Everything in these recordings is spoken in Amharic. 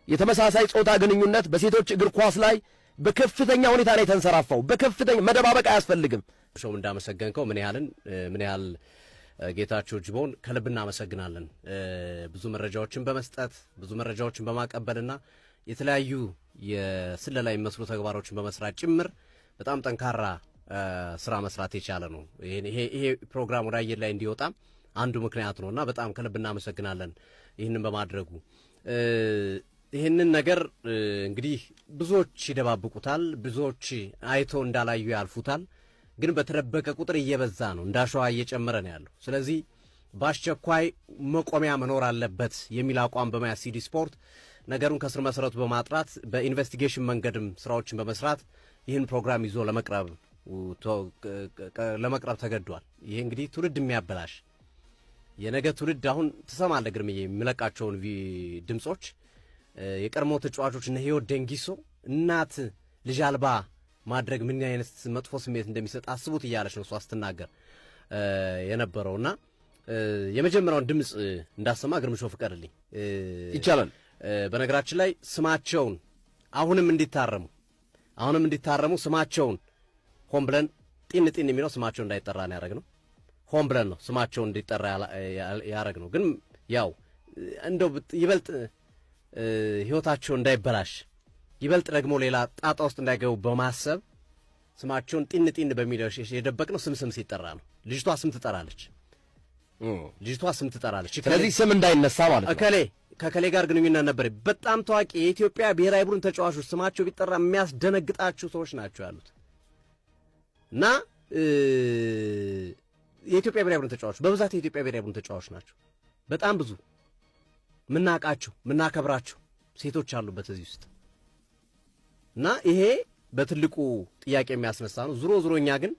የተመሳሳይ ጾታ ግንኙነት በሴቶች እግር ኳስ ላይ በከፍተኛ ሁኔታ ላይ ተንሰራፋው። በከፍተኛ መደባበቅ አያስፈልግም። ሾም እንዳመሰገንከው ምን ያህል ጌታቸው ጅቦን ከልብ እናመሰግናለን። ብዙ መረጃዎችን በመስጠት ብዙ መረጃዎችን በማቀበልና የተለያዩ የስለላ የሚመስሉ ተግባሮችን በመስራት ጭምር በጣም ጠንካራ ስራ መስራት የቻለ ነው። ይሄ ፕሮግራም ወደ አየር ላይ እንዲወጣ አንዱ ምክንያት ነውና በጣም ከልብ እናመሰግናለን ይህንን በማድረጉ። ይህንን ነገር እንግዲህ ብዙዎች ይደባብቁታል፣ ብዙዎች አይቶ እንዳላዩ ያልፉታል። ግን በተደበቀ ቁጥር እየበዛ ነው፣ እንዳሸዋ እየጨመረ ነው ያለው። ስለዚህ በአስቸኳይ መቆሚያ መኖር አለበት የሚል አቋም በመያዝ ሲዲ ስፖርት ነገሩን ከስር መሰረቱ በማጥራት በኢንቨስቲጌሽን መንገድም ስራዎችን በመስራት ይህን ፕሮግራም ይዞ ለመቅረብ ተገዷል። ይሄ እንግዲህ ትውልድ የሚያበላሽ የነገ ትውልድ አሁን ትሰማለህ ግርምዬ የሚለቃቸውን ድምጾች የቀድሞ ተጫዋቾች እነ ህይወት ደንጊሶ እናት ልጅ አልባ ማድረግ ምን አይነት መጥፎ ስሜት እንደሚሰጥ አስቡት እያለች ነው እሷ ስትናገር የነበረውና የመጀመሪያውን ድምጽ እንዳሰማ ግርምሾ ፍቀድልኝ ይቻላል። በነገራችን ላይ ስማቸውን አሁንም እንዲታረሙ ስማቸውን ሆን ብለን ጢን የሚለው ስማቸው እንዳይጠራ ነው ያደረግነው። ሆን ብለን ነው ስማቸው እንዲጠራ ያደረግነው። ግን ያው እንደው ይበልጥ ህይወታቸው እንዳይበላሽ ይበልጥ ደግሞ ሌላ ጣጣ ውስጥ እንዳይገቡ በማሰብ ስማቸውን ጢን በሚለው የደበቅነው ስም ሲጠራ ነው። ልጅቷ ስም ትጠራለች። ስለዚህ ስም እንዳይነሳ ማለት ነው። ከከሌ ጋር ግንኙነት ነበር። በጣም ታዋቂ የኢትዮጵያ ብሔራዊ ቡድን ተጫዋቾች ስማቸው ቢጠራ የሚያስደነግጣቸው ሰዎች ናቸው ያሉት እና የኢትዮጵያ ብሔራዊ ቡድን ተጫዋቾች በብዛት የኢትዮጵያ ብሔራዊ ቡድን ተጫዋቾች ናቸው። በጣም ብዙ ምናቃቸው ምናከብራቸው ሴቶች አሉበት እዚህ ውስጥ እና ይሄ በትልቁ ጥያቄ የሚያስነሳ ነው። ዙሮ እኛ ግን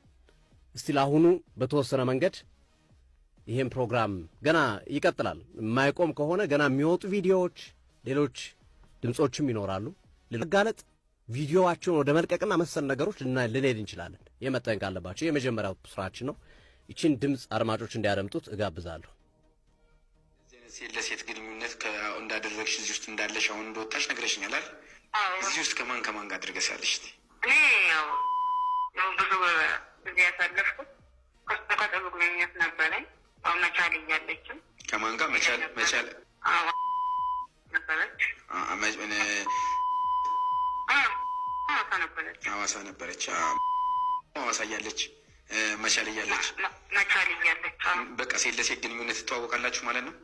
እስቲ ለአሁኑ በተወሰነ መንገድ ይሄን ፕሮግራም ገና ይቀጥላል። የማይቆም ከሆነ ገና የሚወጡ ቪዲዮዎች፣ ሌሎች ድምጾችም ይኖራሉ። ለጋለጥ ቪዲዮዋቸውን ወደ መልቀቅና መሰል ነገሮች ልንሄድ እንችላለን። የመጠንቀቅ አለባቸው። የመጀመሪያው ስራችን ነው። ይችን ድምጽ አድማጮች እንዲያደምጡት እጋብዛለሁ። ለሴት ግንኙነት እንዳደረግሽ እዚህ ውስጥ እንዳለሽ አሁን እንደወጣሽ ነግረሽኛል አይደል? እዚህ ውስጥ ከማን ጋር አድርገሻለሽ? እኔ ያው ብዙ ጊዜ ያሳለፍኩት ከጥሩ ግንኙነት ነበረኝ። አሁን መቻል እያለችም ከማን ጋር መቻል ነበረች? ሐዋሳ ነበረች። ሐዋሳ እያለች መቻል እያለች በቃ ሴት ለሴት ግንኙነት ትተዋወቃላችሁ ማለት ነው?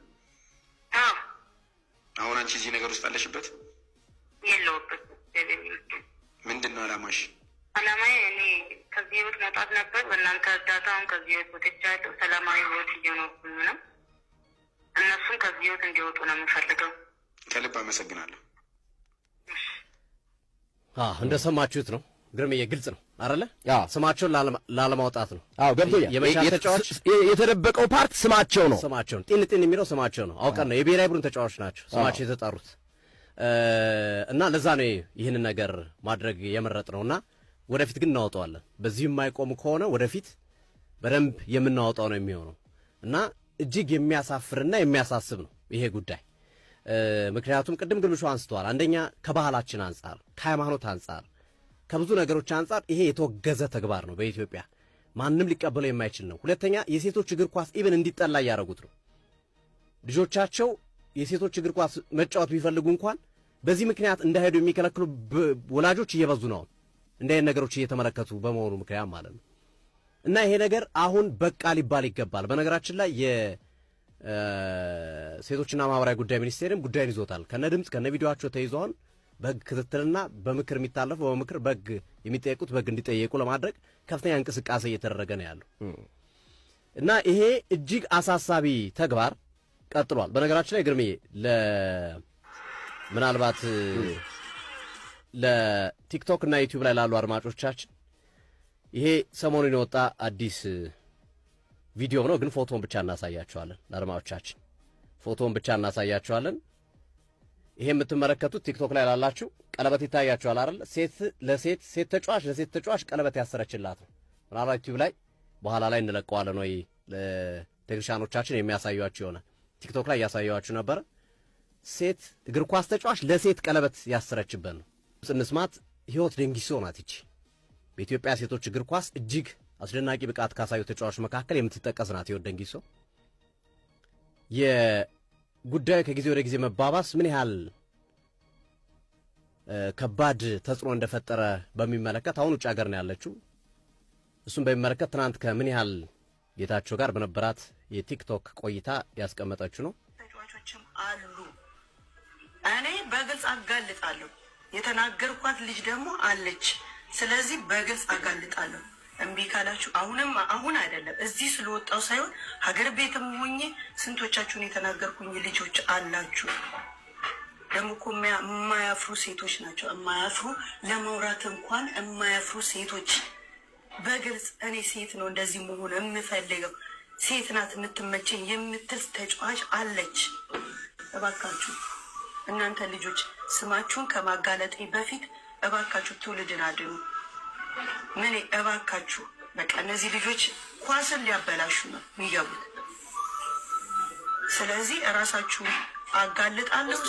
አሁን አንቺ እዚህ ነገር ውስጥ አለሽበት? የለውበት። ምንድን ነው አላማሽ? አላማዬ እኔ ከዚህ ህይወት መውጣት ነበር። በእናንተ እርዳታ አሁን ከዚህ ህይወት ወጥቻለሁ። ሰላማዊ ህይወት እየኖርኩኝ ነው። እነሱም ከዚህ ህይወት እንዲወጡ ነው የምፈልገው። ከልብ አመሰግናለሁ። እንደሰማችሁት ነው ግርምዬ፣ ግልጽ ነው አይደለ? ስማቸውን ላለማውጣት ነው። ገብቶኛል። የተደበቀው ፓርት ስማቸው ነው። ስማቸውን ጢን የሚለው ስማቸው ነው። አውቀን ነው የብሔራዊ ቡድን ተጫዋቾች ናቸው ስማቸው የተጠሩት እና ለዛ ነው ይህንን ነገር ማድረግ የመረጥነውና ወደፊት ግን እናወጣዋለን። በዚህ የማይቆም ከሆነ ወደፊት በደንብ የምናወጣው ነው የሚሆነው እና እጅግ የሚያሳፍርና የሚያሳስብ ነው ይሄ ጉዳይ። ምክንያቱም ቅድም ግርምሾ አንስተዋል። አንደኛ ከባህላችን አንጻር፣ ከሃይማኖት አንጻር፣ ከብዙ ነገሮች አንጻር ይሄ የተወገዘ ተግባር ነው። በኢትዮጵያ ማንም ሊቀበለው የማይችል ነው። ሁለተኛ የሴቶች እግር ኳስ ኢቭን እንዲጠላ እያደረጉት ነው። ልጆቻቸው የሴቶች እግር ኳስ መጫወት ቢፈልጉ እንኳን በዚህ ምክንያት እንዳይሄዱ የሚከለክሉ ወላጆች እየበዙ ነው። እንዲህ አይነት ነገሮች እየተመለከቱ በመሆኑ ምክንያት ማለት ነው እና ይሄ ነገር አሁን በቃ ሊባል ይገባል። በነገራችን ላይ የሴቶችና ማህበራዊ ጉዳይ ሚኒስቴርም ጉዳይን ይዞታል። ከነ ድምጽ ከነ ቪዲዮአቸው ተይዘዋል። በህግ ክትትልና በምክር የሚታለፉ በምክር በህግ የሚጠየቁት በህግ እንዲጠየቁ ለማድረግ ከፍተኛ እንቅስቃሴ እየተደረገ ነው ያለው እና ይሄ እጅግ አሳሳቢ ተግባር ቀጥሏል። በነገራችን ላይ ግርምዬ ምናልባት ለቲክቶክ እና ዩቲዩብ ላይ ላሉ አድማጮቻችን ይሄ ሰሞኑን የወጣ አዲስ ቪዲዮ ነው፣ ግን ፎቶን ብቻ እናሳያቸዋለን። ለአድማጮቻችን ፎቶን ብቻ እናሳያቸዋለን። ይሄ የምትመለከቱት ቲክቶክ ላይ ላላችሁ ቀለበት ይታያችኋል አይደል? ሴት ተጫዋች ቀለበት ያሰረችላት ነው። ምናልባት ዩቲዩብ ላይ በኋላ ላይ እንለቀዋለን ወይ ለቴክኒሻኖቻችን የሚያሳዩአችሁ ይሆናል። ቲክቶክ ላይ ያሳዩአችሁ ነበር። ሴት እግር ኳስ ተጫዋች ለሴት ቀለበት ያሰረችበት ነው። እንስማት። ህይወት ደንጊሶ ናት ይቺ። በኢትዮጵያ ሴቶች እግር ኳስ እጅግ አስደናቂ ብቃት ካሳዩ ተጫዋቾች መካከል የምትጠቀስ ናት ህይወት ደንጊሶ። የጉዳዩ ከጊዜ ወደ ጊዜ መባባስ ምን ያህል ከባድ ተጽዕኖ እንደፈጠረ በሚመለከት አሁን ውጭ ሀገር ነው ያለችው። እሱም በሚመለከት ትናንት ከምን ያህል ጌታቸው ጋር በነበራት የቲክቶክ ቆይታ ያስቀመጠችው ነው። ተጫዋቾችም አሉ። እኔ በግልጽ አጋልጣለሁ። የተናገርኳት ልጅ ደግሞ አለች። ስለዚህ በግልጽ አጋልጣለሁ። እምቢ ካላችሁ አሁን አይደለም እዚህ ስለወጣው ሳይሆን ሀገር ቤትም ሆኜ ስንቶቻችሁን የተናገርኩኝ ልጆች አላችሁ። ደግሞ እኮ የማያፍሩ ሴቶች ናቸው። የማያፍሩ ለማውራት እንኳን የማያፍሩ ሴቶች በግልጽ እኔ ሴት ነው እንደዚህ መሆን የምፈልገው ሴት ናት የምትመቸኝ የምትል ተጫዋች አለች። እባካችሁ እናንተ ልጆች ስማችሁን ከማጋለጤ በፊት እባካችሁ ትውልድን አድኑ። ምን እባካችሁ በቃ እነዚህ ልጆች ኳስን ሊያበላሹ ነው የሚገቡት። ስለዚህ እራሳችሁ አጋልጣለሁ።